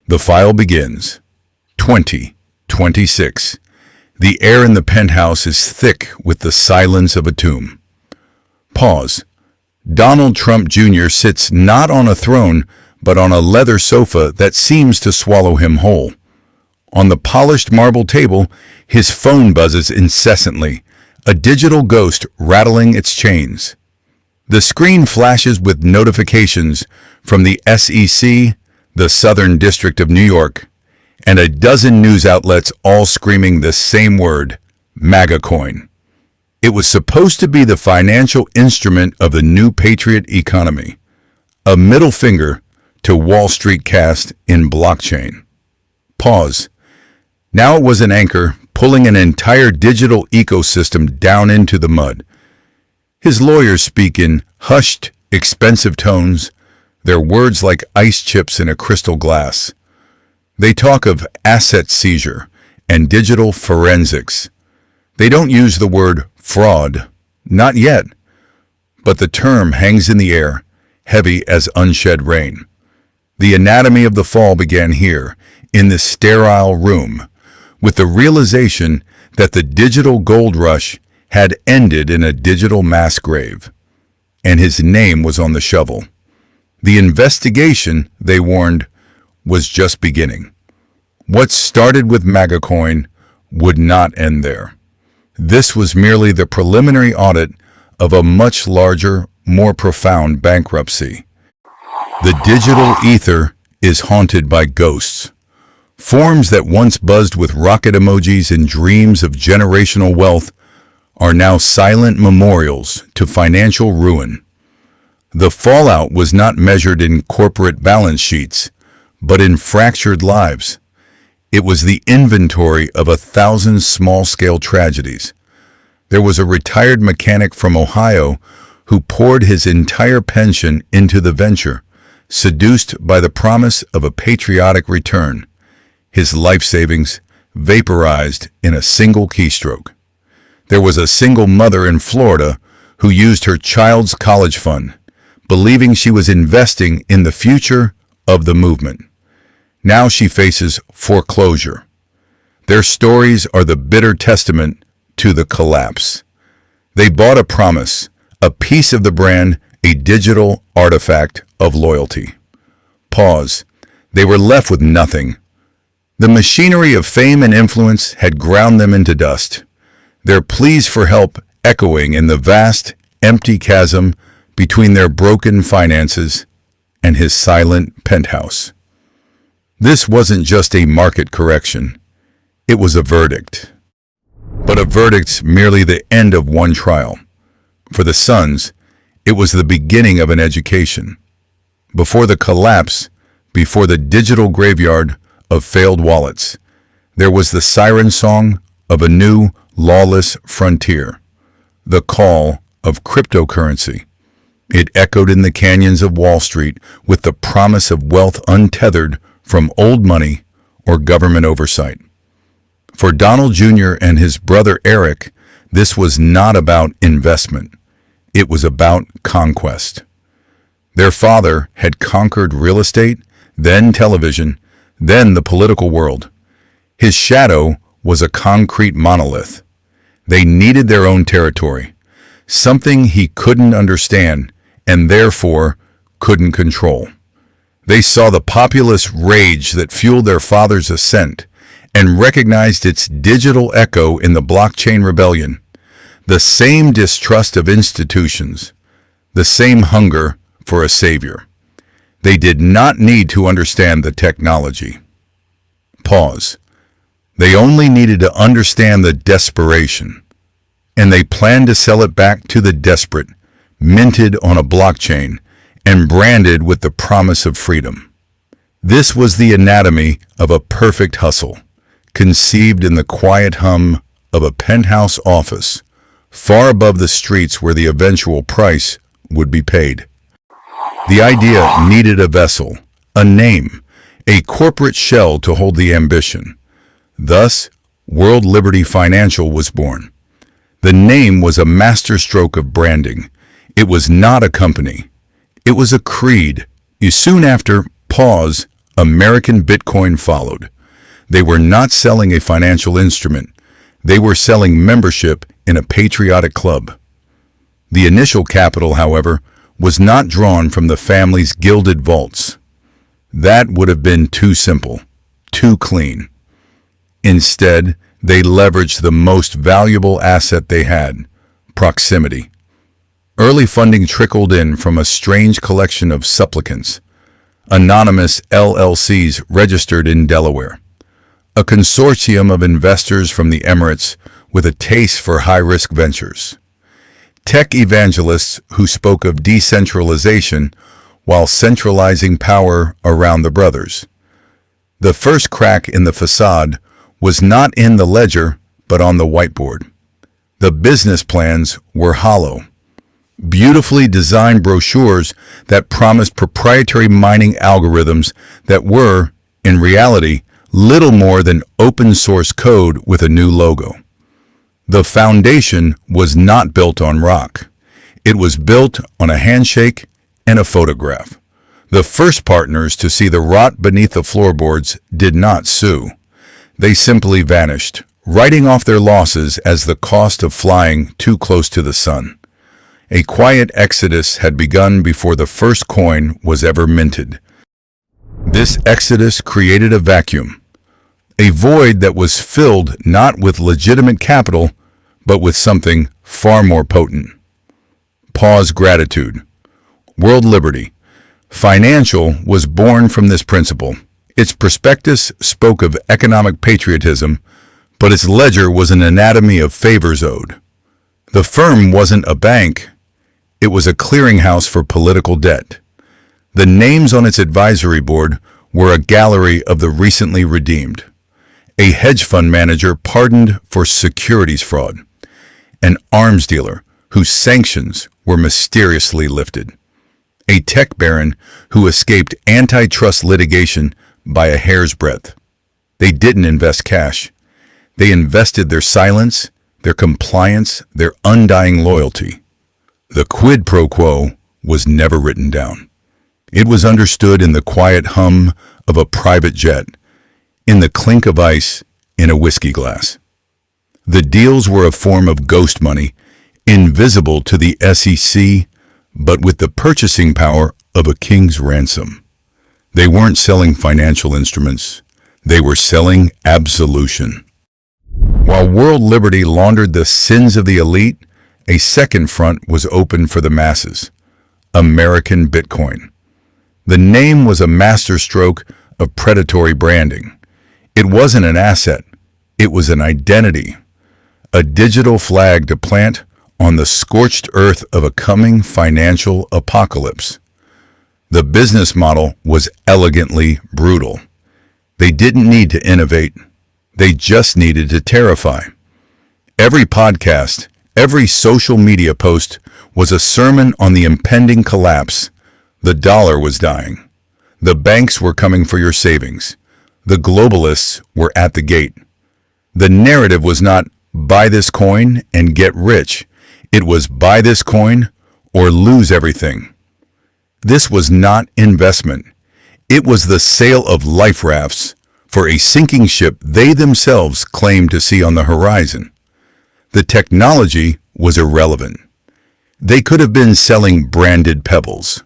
The file begins. 2026. The air in the penthouse is thick with the silence of a tomb. Pause. Donald Trump Jr. sits not on a throne, but on a leather sofa that seems to swallow him whole. On the polished marble table, his phone buzzes incessantly, a digital ghost rattling its chains. The screen flashes with notifications from the SEC, the Southern District of New York, and a dozen news outlets all screaming the same word, Magacoin. It was supposed to be the financial instrument of the new patriot economy, a middle finger to Wall Street cast in blockchain. Pause. Now it was an anchor pulling an entire digital ecosystem down into the mud. His lawyers speak in hushed, expensive tones, their words like ice chips in a crystal glass. They talk of asset seizure and digital forensics. They don't use the word fraud, not yet, but the term hangs in the air, heavy as unshed rain. The anatomy of the fall began here, in this sterile room, with the realization that the digital gold rush had ended in a digital mass grave, and his name was on the shovel. The investigation, they warned, was just beginning. What started with Magacoin would not end there. This was merely the preliminary audit of a much larger, more profound bankruptcy. The digital ether is haunted by ghosts. Forms that once buzzed with rocket emojis and dreams of generational wealth are now silent memorials to financial ruin. The fallout was not measured in corporate balance sheets, but in fractured lives. It was the inventory of 1,000 small-scale tragedies. There was a retired mechanic from Ohio who poured his entire pension into the venture, seduced by the promise of a patriotic return. His life savings vaporized in a single keystroke. There was a single mother in Florida who used her child's college fund, believing she was investing in the future of the movement. Now she faces foreclosure. Their stories are the bitter testament to the collapse. They bought a promise, a piece of the brand, a digital artifact of loyalty. Pause. They were left with nothing. The machinery of fame and influence had ground them into dust, their pleas for help echoing in the vast, empty chasm between their broken finances and his silent penthouse. This wasn't just a market correction. It was a verdict. But a verdict's merely the end of one trial. For the sons, it was the beginning of an education. Before the collapse, before the digital graveyard of failed wallets, there was the siren song of a new, lawless frontier, the call of cryptocurrency. It echoed in the canyons of Wall Street with the promise of wealth untethered from old money or government oversight. For Donald Jr. and his brother Eric, this was not about investment. It was about conquest. Their father had conquered real estate, then television, then the political world. His shadow was a concrete monolith. They needed their own territory, something he couldn't understand and therefore couldn't control. They saw the populist rage that fueled their father's ascent and recognized its digital echo in the blockchain rebellion. The same distrust of institutions, the same hunger for a savior. They did not need to understand the technology. Pause. They only needed to understand the desperation, and they planned to sell it back to the desperate, minted on a blockchain and branded with the promise of freedom. This was the anatomy of a perfect hustle, conceived in the quiet hum of a penthouse office, far above the streets where the eventual price would be paid. The idea needed a vessel, a name, a corporate shell to hold the ambition. Thus, World Liberty Financial was born. The name was a masterstroke of branding. It was not a company. It was a creed. Soon after, pause, American Bitcoin followed. They were not selling a financial instrument. They were selling membership in a patriotic club. The initial capital, however, was not drawn from the family's gilded vaults. That would have been too simple, too clean. Instead, they leveraged the most valuable asset they had, proximity. Early funding trickled in from a strange collection of supplicants, anonymous LLCs registered in Delaware, a consortium of investors from the Emirates with a taste for high-risk ventures, tech evangelists who spoke of decentralization while centralizing power around the brothers. The first crack in the facade was not in the ledger, but on the whiteboard. The business plans were hollow. Beautifully designed brochures that promised proprietary mining algorithms that were, in reality, little more than open source code with a new logo. The foundation was not built on rock. It was built on a handshake and a photograph. The first partners to see the rot beneath the floorboards did not sue. They simply vanished, writing off their losses as the cost of flying too close to the sun. A quiet exodus had begun before the first coin was ever minted. This exodus created a vacuum, a void that was filled not with legitimate capital, but with something far more potent. Pause gratitude. World liberty. Financial was born from this principle. Its prospectus spoke of economic patriotism, but its ledger was an anatomy of favors owed. The firm wasn't a bank. It was a clearinghouse for political debt. The names on its advisory board were a gallery of the recently redeemed. A hedge fund manager pardoned for securities fraud. An arms dealer whose sanctions were mysteriously lifted. A tech baron who escaped antitrust litigation by a hair's breadth. They didn't invest cash. They invested their silence, their compliance, their undying loyalty. The quid pro quo was never written down. It was understood in the quiet hum of a private jet, in the clink of ice in a whiskey glass. The deals were a form of ghost money, invisible to the SEC, but with the purchasing power of a king's ransom. They weren't selling financial instruments. They were selling absolution. While world liberty laundered the sins of the elite, a second front was open for the masses. American Bitcoin. The name was a masterstroke of predatory branding. It wasn't an asset. It was an identity. A digital flag to plant on the scorched earth of a coming financial apocalypse. The business model was elegantly brutal. They didn't need to innovate. They just needed to terrify. Every podcast, every social media post was a sermon on the impending collapse. The dollar was dying. The banks were coming for your savings. The globalists were at the gate. The narrative was not buy this coin and get rich. It was buy this coin or lose everything. This was not investment. It was the sale of life rafts for a sinking ship they themselves claimed to see on the horizon. The technology was irrelevant. They could have been selling branded pebbles.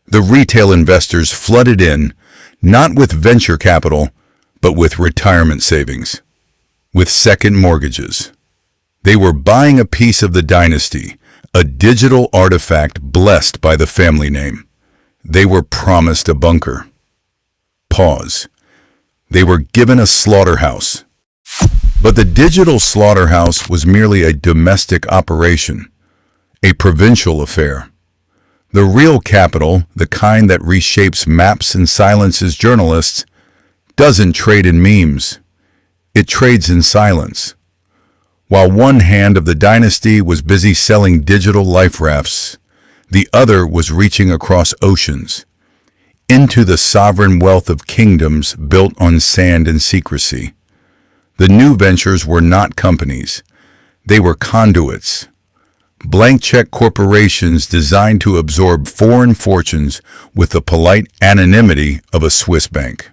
The retail investors flooded in, not with venture capital, but with retirement savings, with second mortgages. They were buying a piece of the dynasty, a digital artifact blessed by the family name. They were promised a bunker. Pause. They were given a slaughterhouse. But the digital slaughterhouse was merely a domestic operation, a provincial affair. The real capital, the kind that reshapes maps and silences journalists, doesn't trade in memes. It trades in silence. While one hand of the dynasty was busy selling digital life rafts, the other was reaching across oceans, into the sovereign wealth of kingdoms built on sand and secrecy. The new ventures were not companies. They were conduits. blank check corporations designed to absorb foreign fortunes with the polite anonymity of a Swiss bank.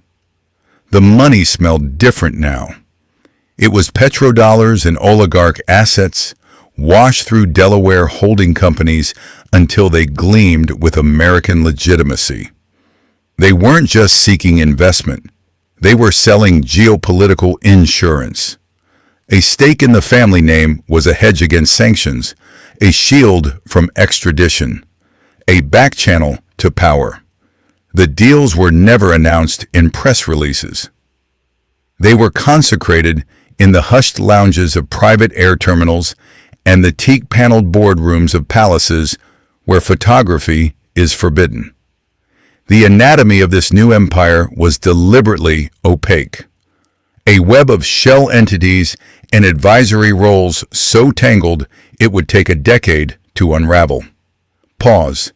The money smelled different now. It was petrodollars and oligarch assets washed through Delaware holding companies until they gleamed with American legitimacy. They weren't just seeking investment. They were selling geopolitical insurance. A stake in the family name was a hedge against sanctions, a shield from extradition, a back channel to power. The deals were never announced in press releases. They were consecrated in the hushed lounges of private air terminals and the teak-paneled boardrooms of palaces where photography is forbidden. The anatomy of this new empire was deliberately opaque. A web of shell entities and advisory roles so tangled it would take a decade to unravel. Pause.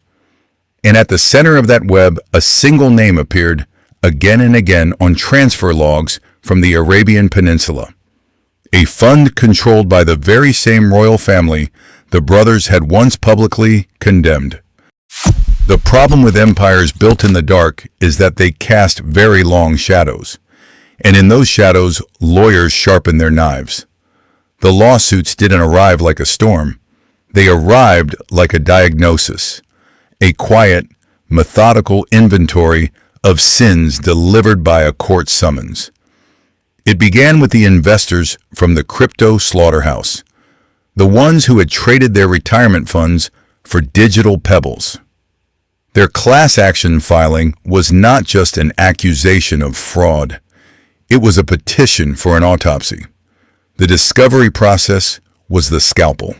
And at the center of that web, a single name appeared again and again on transfer logs from the Arabian Peninsula. A fund controlled by the very same royal family the brothers had once publicly condemned. The problem with empires built in the dark is that they cast very long shadows. And in those shadows, lawyers sharpen their knives. The lawsuits didn't arrive like a storm. They arrived like a diagnosis, a quiet, methodical inventory of sins delivered by a court summons. It began with the investors from the crypto slaughterhouse, the ones who had traded their retirement funds for digital pebbles. Their class action filing was not just an accusation of fraud. It was a petition for an autopsy. The discovery process was the scalpel.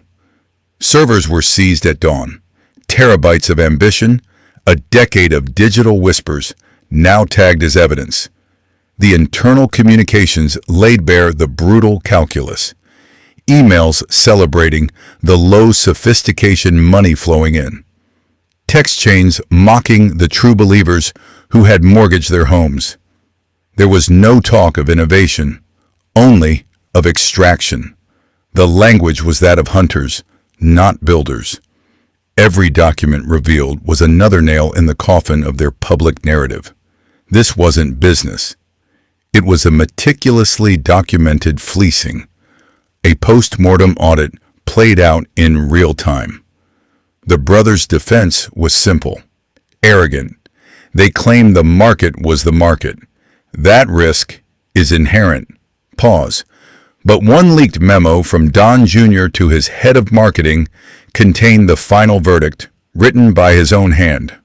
Servers were seized at dawn. Terabytes of ambition, a decade of digital whispers, now tagged as evidence. The internal communications laid bare the brutal calculus. Emails celebrating the low sophistication money flowing in. Text chains mocking the true believers who had mortgaged their homes. There was no talk of innovation, only of extraction. The language was that of hunters, not builders. Every document revealed was another nail in the coffin of their public narrative. This wasn't business. It was a meticulously documented fleecing, a post-mortem audit played out in real time. The brothers' defense was simple, arrogant. They claimed the market was the market. That risk is inherent. Pause. But one leaked memo from Don Jr. to his head of marketing contained the final verdict, written by his own hand.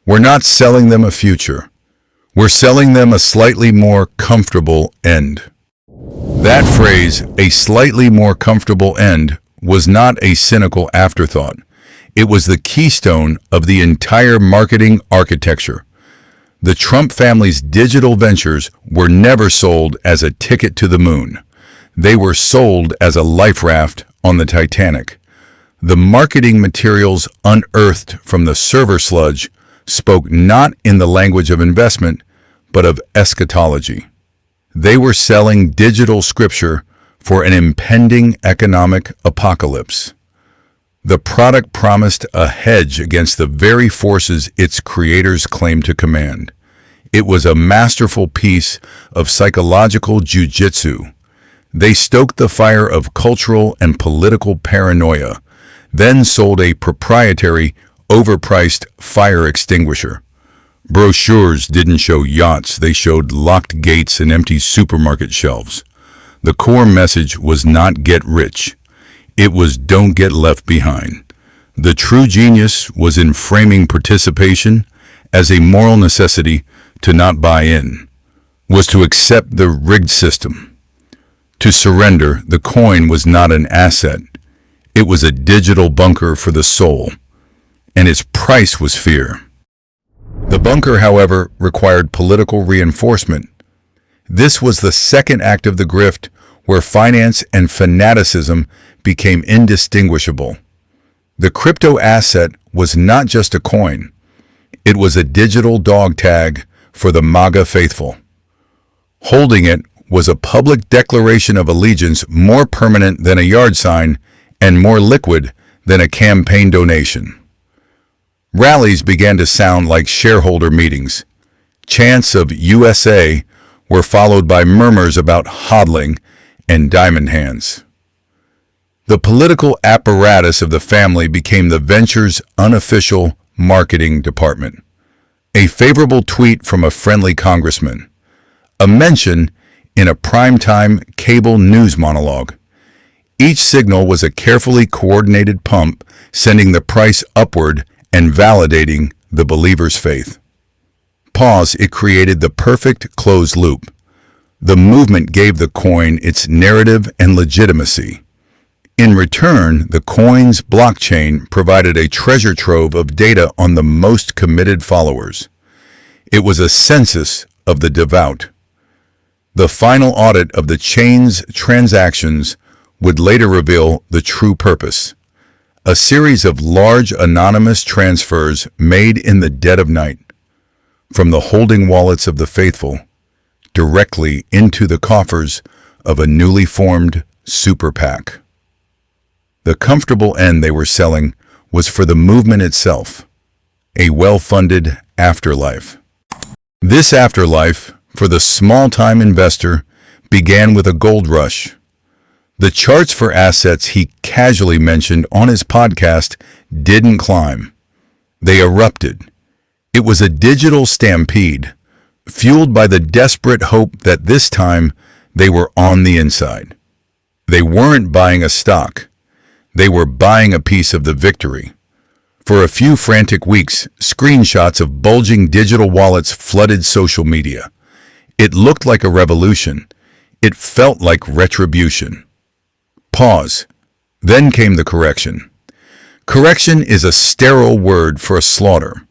We're not selling them a future. We're selling them a slightly more comfortable end. That phrase, a slightly more comfortable end, was not a cynical afterthought. It was the keystone of the entire marketing architecture. The Trump family's digital ventures were never sold as a ticket to the moon. They were sold as a life raft on the Titanic. The marketing materials unearthed from the server sludge spoke not in the language of investment, but of eschatology. They were selling digital scripture for an impending economic apocalypse. The product promised a hedge against the very forces its creators claimed to command. It was a masterful piece of psychological jujitsu. They stoked the fire of cultural and political paranoia, then sold a proprietary, overpriced fire extinguisher. Brochures didn't show yachts, they showed locked gates and empty supermarket shelves. The core message was not get rich. It was don't get left behind. The true genius was in framing participation as a moral necessity to not buy in, was to accept the rigged system. To surrender, the coin was not an asset. It was a digital bunker for the soul, and its price was fear. The bunker, however, required political reinforcement. This was the second act of the grift, where finance and fanaticism became indistinguishable. The crypto asset was not just a coin. It was a digital dog tag for the MAGA faithful. Holding it was a public declaration of allegiance more permanent than a yard sign and more liquid then a campaign donation. Rallies began to sound like shareholder meetings. Chants of USA were followed by murmurs about hodling and diamond hands. The political apparatus of the family became the venture's unofficial marketing department. A favorable tweet from a friendly congressman. A mention in a primetime cable news monologue. Each signal was a carefully coordinated pump, sending the price upward and validating the believer's faith. Pause, it created the perfect closed loop. The movement gave the coin its narrative and legitimacy. In return, the coin's blockchain provided a treasure trove of data on the most committed followers. It was a census of the devout. The final audit of the chain's transactions would later reveal the true purpose. A series of large anonymous transfers made in the dead of night, from the holding wallets of the faithful, directly into the coffers of a newly formed super PAC. The comfortable end they were selling was for the movement itself, a well-funded afterlife. This afterlife, for the small-time investor, began with a gold rush. The charts for assets he casually mentioned on his podcast didn't climb. They erupted. It was a digital stampede, fueled by the desperate hope that this time they were on the inside. They weren't buying a stock. They were buying a piece of the victory. For a few frantic weeks, screenshots of bulging digital wallets flooded social media. It looked like a revolution. It felt like retribution. Pause. Then came the correction. Correction is a sterile word for a slaughter.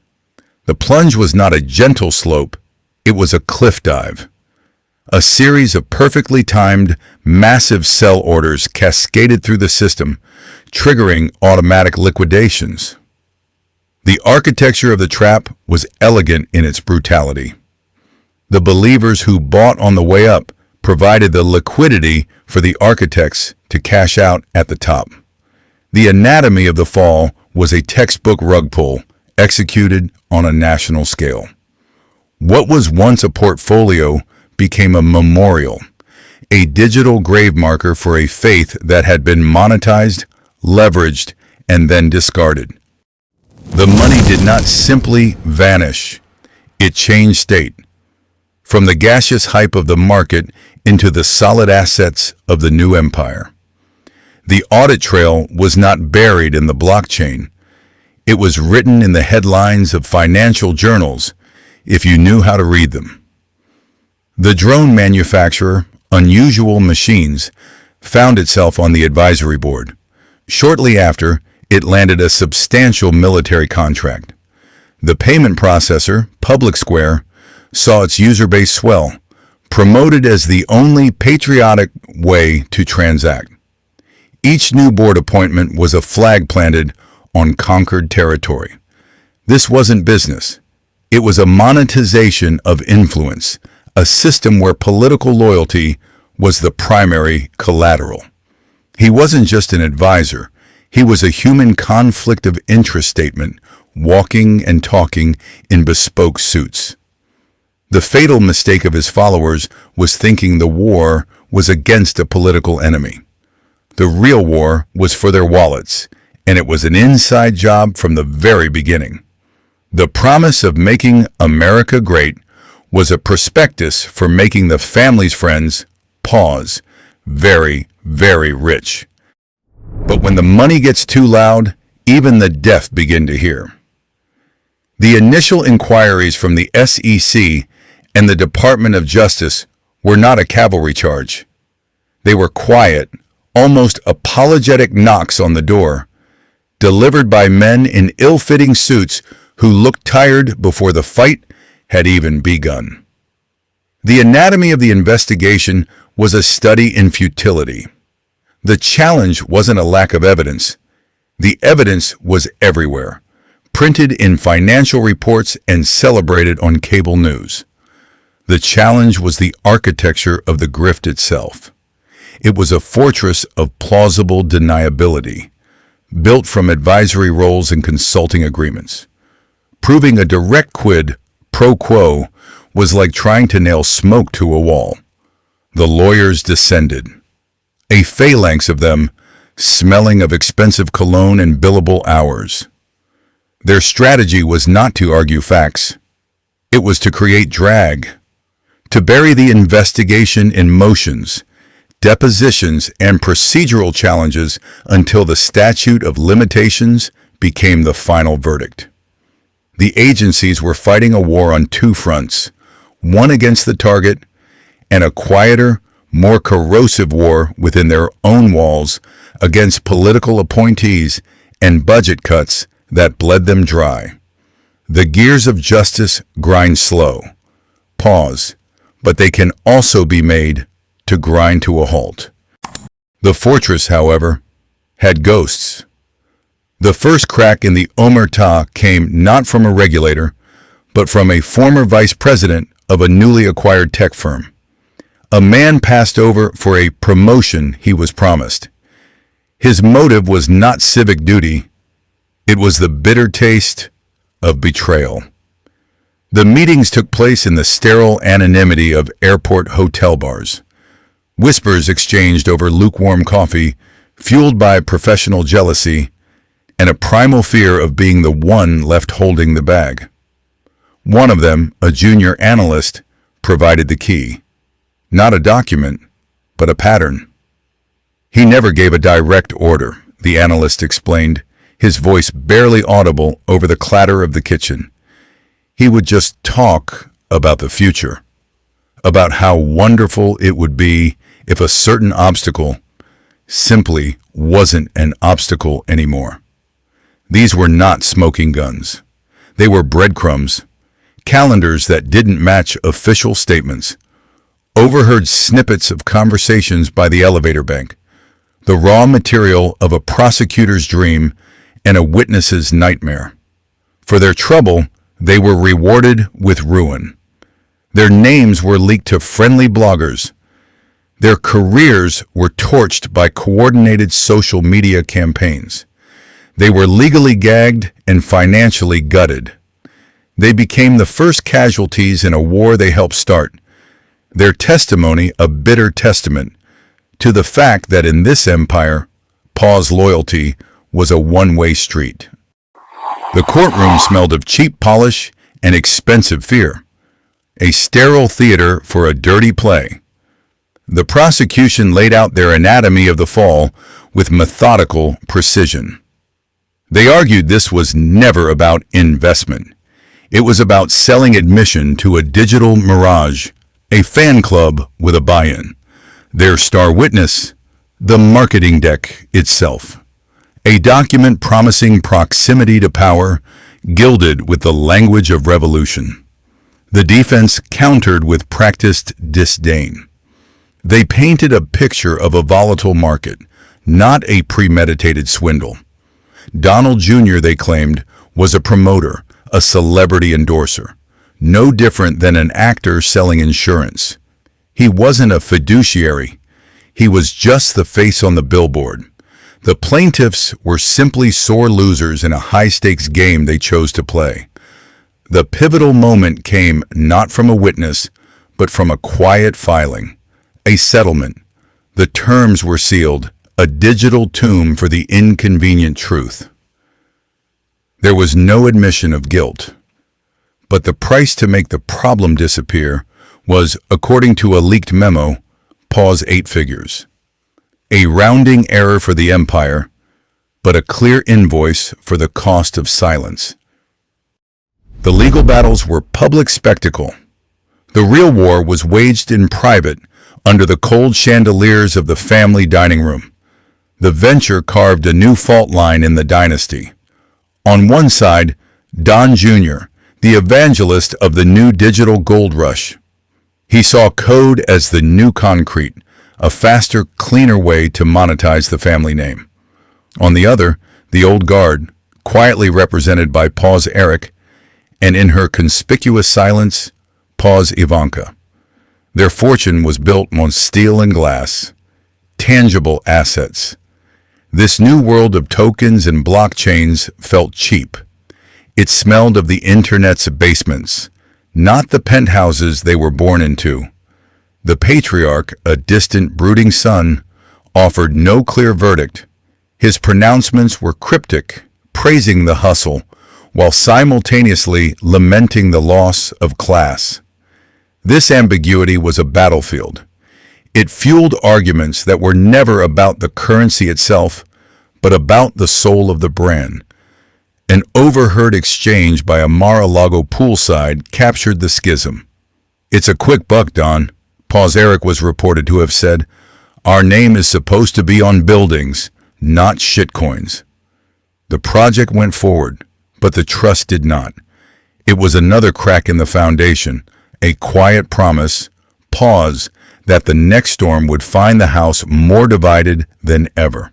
The plunge was not a gentle slope. It was a cliff dive. A series of perfectly timed, massive sell orders cascaded through the system, triggering automatic liquidations. The architecture of the trap was elegant in its brutality. The believers who bought on the way up provided the liquidity for the architects to cash out at the top. The anatomy of the fall was a textbook rug pull, executed on a national scale. What was once a portfolio became a memorial, a digital grave marker for a faith that had been monetized, leveraged, and then discarded. The money did not simply vanish. It changed state, from the gaseous hype of the market into the solid assets of the new empire. The audit trail was not buried in the blockchain. It was written in the headlines of financial journals, if you knew how to read them. The drone manufacturer, Unusual Machines, found itself on the advisory board. Shortly after, it landed a substantial military contract. The payment processor, Public Square, saw its user base swell, promoted as the only patriotic way to transact. Each new board appointment was a flag planted on conquered territory. This wasn't business. It was a monetization of influence, a system where political loyalty was the primary collateral. He wasn't just an advisor. He was a human conflict of interest statement, walking and talking in bespoke suits. The fatal mistake of his followers was thinking the war was against a political enemy. The real war was for their wallets, and it was an inside job from the very beginning. The promise of making America great was a prospectus for making the family's friends, pause, very, very rich. But when the money gets too loud, even the deaf begin to hear. The initial inquiries from the SEC and the Department of Justice were not a cavalry charge. They were quiet, almost apologetic knocks on the door, delivered by men in ill-fitting suits who looked tired before the fight had even begun. The anatomy of the investigation was a study in futility. The challenge wasn't a lack of evidence. The evidence was everywhere, printed in financial reports and celebrated on cable news. The challenge was the architecture of the grift itself. It was a fortress of plausible deniability, built from advisory roles and consulting agreements. Proving a direct quid pro quo was like trying to nail smoke to a wall. The lawyers descended, a phalanx of them, smelling of expensive cologne and billable hours. Their strategy was not to argue facts. It was to create drag, to bury the investigation in motions, depositions, and procedural challenges until the statute of limitations became the final verdict. The agencies were fighting a war on two fronts, one against the target and a quieter, more corrosive war within their own walls against political appointees and budget cuts that bled them dry. The gears of justice grind slow. Pause. But they can also be made to grind to a halt. The fortress, however, had ghosts. The first crack in the omerta came not from a regulator, but from a former vice president of a newly acquired tech firm. A man passed over for a promotion he was promised. His motive was not civic duty. It was the bitter taste of betrayal. The meetings took place in the sterile anonymity of airport hotel bars. Whispers exchanged over lukewarm coffee, fueled by professional jealousy and a primal fear of being the one left holding the bag. One of them, a junior analyst, provided the key. Not a document, but a pattern. He never gave a direct order, the analyst explained, his voice barely audible over the clatter of the kitchen. He would just talk about the future, about how wonderful it would be if a certain obstacle simply wasn't an obstacle anymore. These were not smoking guns. They were breadcrumbs, calendars that didn't match official statements, overheard snippets of conversations by the elevator bank, the raw material of a prosecutor's dream and a witness's nightmare. For their trouble, they were rewarded with ruin. Their names were leaked to friendly bloggers. Their careers were torched by coordinated social media campaigns. They were legally gagged and financially gutted. They became the first casualties in a war they helped start. Their testimony a bitter testament to the fact that in this empire, Pa's loyalty was a one-way street. The courtroom smelled of cheap polish and expensive fear, a sterile theater for a dirty play. The prosecution laid out their anatomy of the fall with methodical precision. They argued this was never about investment. It was about selling admission to a digital mirage, a fan club with a buy-in. Their star witness, the marketing deck itself. A document promising proximity to power, gilded with the language of revolution. The defense countered with practiced disdain. They painted a picture of a volatile market, not a premeditated swindle. Donald Jr., they claimed, was a promoter, a celebrity endorser, no different than an actor selling insurance. He wasn't a fiduciary. He was just the face on the billboard. The plaintiffs were simply sore losers in a high-stakes game they chose to play. The pivotal moment came not from a witness, but from a quiet filing, a settlement. The terms were sealed, a digital tomb for the inconvenient truth. There was no admission of guilt, but the price to make the problem disappear was, according to a leaked memo, Pa's 8 figures. A rounding error for the empire, but a clear invoice for the cost of silence. The legal battles were public spectacle. The real war was waged in private under the cold chandeliers of the family dining room. The venture carved a new fault line in the dynasty. On one side, Don Jr., the evangelist of the new digital gold rush. He saw code as the new concrete, a faster, cleaner way to monetize the family name. On the other, the old guard, quietly represented by Pa's Eric, and in her conspicuous silence, Pa's Ivanka. Their fortune was built on steel and glass, tangible assets. This new world of tokens and blockchains felt cheap. It smelled of the internet's basements, not the penthouses they were born into. The patriarch, a distant, brooding son, offered no clear verdict. His pronouncements were cryptic, praising the hustle, while simultaneously lamenting the loss of class. This ambiguity was a battlefield. It fueled arguments that were never about the currency itself, but about the soul of the brand. An overheard exchange by a Mar-a-Lago poolside captured the schism. "It's a quick buck, Don," Eric was reported to have said. "Our name is supposed to be on buildings, not shitcoins." The project went forward, but the trust did not. It was another crack in the foundation, a quiet promise, that the next storm would find the house more divided than ever.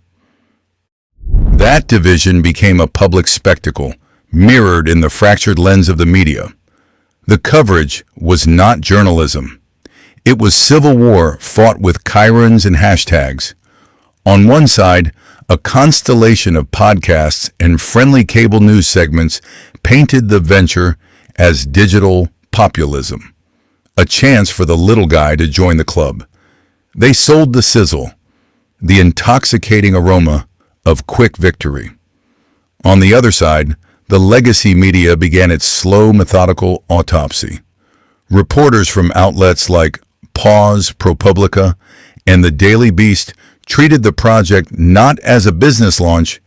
That division became a public spectacle, mirrored in the fractured lens of the media. The coverage was not journalism. It was civil war fought with chirons and hashtags. On one side, a constellation of podcasts and friendly cable news segments painted the venture as digital populism, a chance for the little guy to join the club. They sold the sizzle, the intoxicating aroma of quick victory. On the other side, the legacy media began its slow, methodical autopsy. Reporters from outlets like ProPublica, and the Daily Beast treated the project not as a business launch,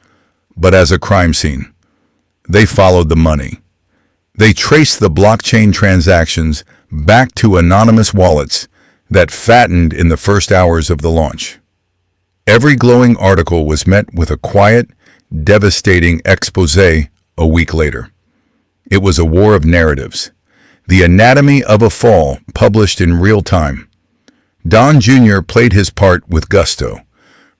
but as a crime scene. They followed the money. They traced the blockchain transactions back to anonymous wallets that fattened in the first hours of the launch. Every glowing article was met with a quiet, devastating expose a week later. It was a war of narratives. The Anatomy of a Fall, published in real time. Don Jr. played his part with gusto,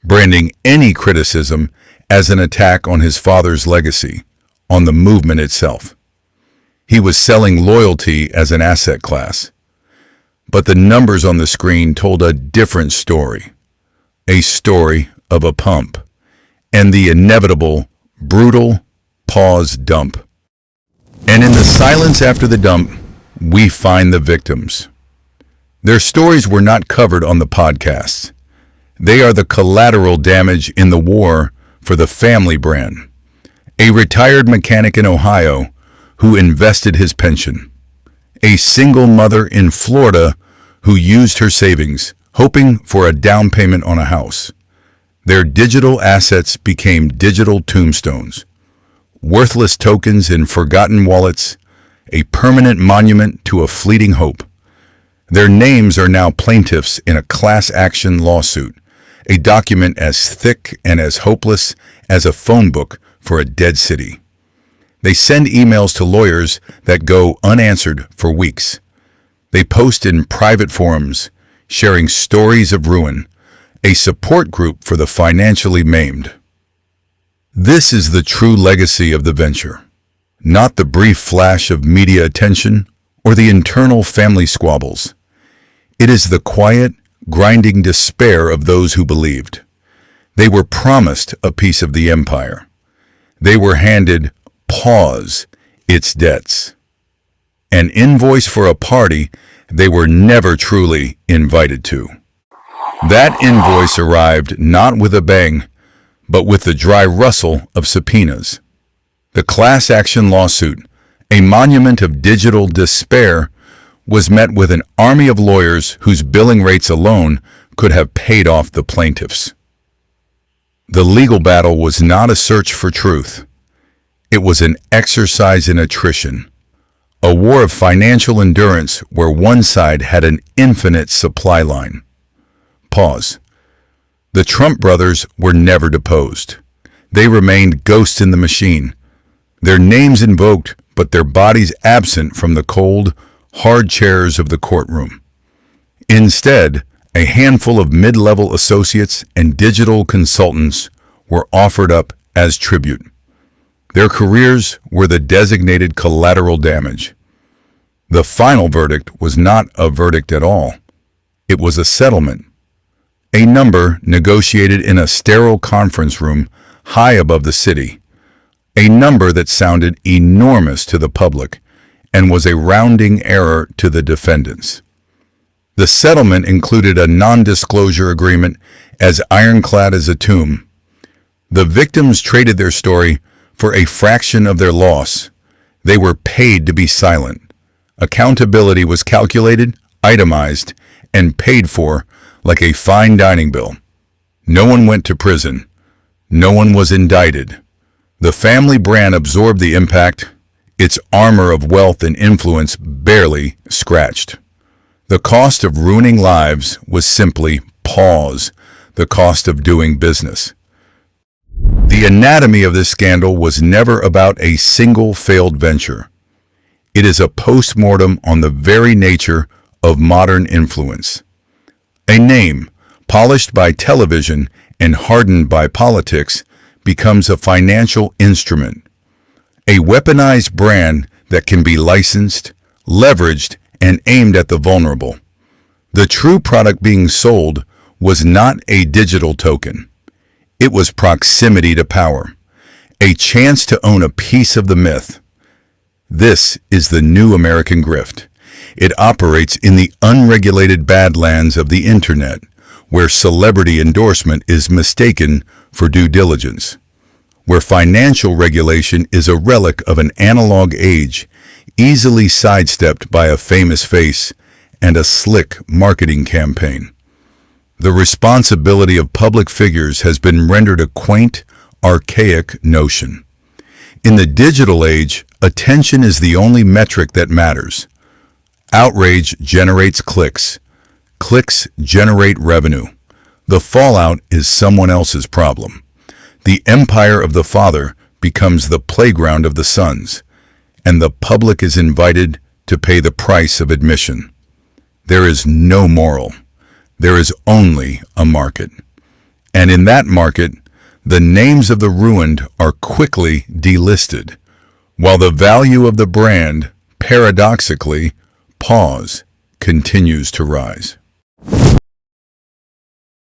branding any criticism as an attack on his father's legacy, on the movement itself. He was selling loyalty as an asset class. But the numbers on the screen told a different story. A story of a pump, and the inevitable, brutal dump. And in the silence after the dump, we find the victims. Their stories were not covered on the podcasts. They are the collateral damage in the war for the family brand. A retired mechanic in Ohio who invested his pension. A single mother in Florida who used her savings, hoping for a down payment on a house. Their digital assets became digital tombstones. Worthless tokens in forgotten wallets, a permanent monument to a fleeting hope. Their names are now plaintiffs in a class action lawsuit, a document as thick and as hopeless as a phone book for a dead city. They send emails to lawyers that go unanswered for weeks. They post in private forums, sharing stories of ruin, a support group for the financially maimed. This is the true legacy of the venture, not the brief flash of media attention or the internal family squabbles. It is the quiet, grinding despair of those who believed. They were promised a piece of the empire. They were handed its debts. An invoice for a party they were never truly invited to. That invoice arrived not with a bang, but with the dry rustle of subpoenas. The class action lawsuit, a monument of digital despair, was met with an army of lawyers whose billing rates alone could have paid off the plaintiffs. The legal battle was not a search for truth. It was an exercise in attrition, a war of financial endurance where one side had an infinite supply line. The Trump brothers were never deposed. They remained ghosts in the machine, their names invoked but their bodies absent from the cold, hard chairs of the courtroom. Instead, a handful of mid-level associates and digital consultants were offered up as tribute. Their careers were the designated collateral damage. The final verdict was not a verdict at all. It was a settlement. A number negotiated in a sterile conference room high above the city. A number that sounded enormous to the public and was a rounding error to the defendants. The settlement included a non-disclosure agreement as ironclad as a tomb. The victims traded their story for a fraction of their loss. They were paid to be silent. Accountability was calculated, itemized, and paid for like a fine dining bill. No one went to prison. No one was indicted. The family brand absorbed the impact, its armor of wealth and influence barely scratched. The cost of ruining lives was simply pause, the cost of doing business. The anatomy of this scandal was never about a single failed venture. It is a post-mortem on the very nature of modern influence. A name, polished by television and hardened by politics, becomes a financial instrument. A weaponized brand that can be licensed, leveraged, and aimed at the vulnerable. The true product being sold was not a digital token. It was proximity to power, a chance to own a piece of the myth. This is the new American grift. It operates in the unregulated badlands of the internet, where celebrity endorsement is mistaken for due diligence, where financial regulation is a relic of an analog age, easily sidestepped by a famous face and a slick marketing campaign. The responsibility of public figures has been rendered a quaint, archaic notion. In the digital age, attention is the only metric that matters. Outrage generates clicks. Clicks generate revenue. The fallout is someone else's problem. The empire of the father becomes the playground of the sons, and the public is invited to pay the price of admission. There is no moral. There is only a market. And in that market, the names of the ruined are quickly delisted, while the value of the brand, paradoxically, continues to rise.